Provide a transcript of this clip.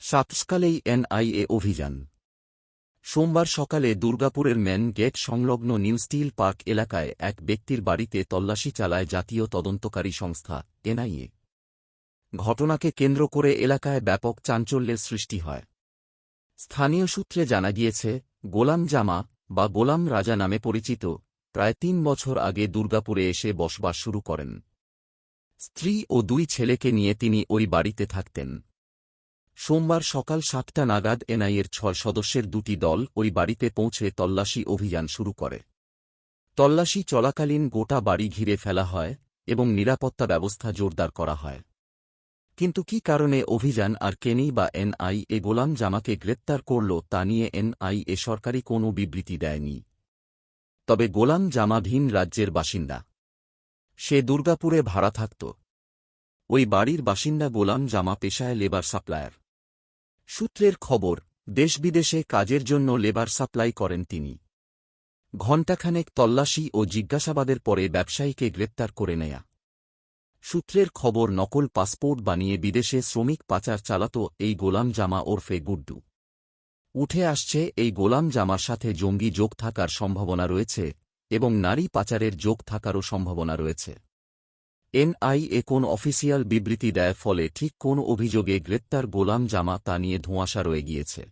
সাতসকালেই NIA অভিযান। সোমবার সকালে দুর্গাপুরের মেন গেট সংলগ্ন নিউ স্টিল পার্ক এলাকায় এক ব্যক্তির বাড়িতে তল্লাশি চালায় জাতীয় তদন্তকারী সংস্থা এনআইএ। ঘটনাকে কেন্দ্র করে এলাকায় ব্যাপক চাঞ্চল্যের সৃষ্টি হয়। স্থানীয় সূত্রে জানা গিয়েছে, গোলাম জামা বা গোলাম রাজা নামে পরিচিত প্রায় ৩ বছর আগে দুর্গাপুরে এসে বসবাস শুরু করেন। স্ত্রী ও ২ ছেলেকে নিয়ে তিনি ওই বাড়িতে থাকতেন। সোমবার সকাল ৭টা নাগাদ এনআইএর ৬ সদস্যের ২টি দল ওই বাড়িতে পৌঁছে তল্লাশি অভিযান শুরু করে। তল্লাশি চলাকালীন গোটা বাড়ি ঘিরে ফেলা হয় এবং নিরাপত্তা ব্যবস্থা জোরদার করা হয়। কিন্তু কী কারণে অভিযান আর কেনেই বা এনআইএ গোলাম জামাকে গ্রেপ্তার করল তা নিয়ে এনআইএ সরকারি কোনো বিবৃতি দেয়নি। তবে গোলাম জামা ভিন রাজ্যের বাসিন্দা। সে দুর্গাপুরে ভাড়া থাকত। ওই বাড়ির বাসিন্দা গোলাম জামা পেশায় লেবার সাপ্লায়ার। সূত্রের খবর, দেশ-বিদেশে কাজের জন্য লেবার সাপ্লাই করেন তিনি। ঘণ্টাখানেক তল্লাশি ও জিজ্ঞাসাবাদের পরে ব্যবসায়ীকে গ্রেপ্তার করে নেয়া। সূত্রের খবর, নকল পাসপোর্ট বানিয়ে বিদেশে শ্রমিক পাচার চালাত এই গোলাম জামা ওরফে গুড্ডু। উঠে আসছে, এই গোলাম জামার সাথে জঙ্গি যোগ থাকার সম্ভাবনা রয়েছে এবং নারী পাচারের যোগ থাকারও সম্ভাবনা রয়েছে। এনআইএ কোন অফিসিয়াল বিবৃতি দেয় ফলে ঠিক কোন অভিযোগে গ্রেপ্তার গোলাম জামা তা নিয়ে ধোঁয়াশা রয়ে গিয়েছে।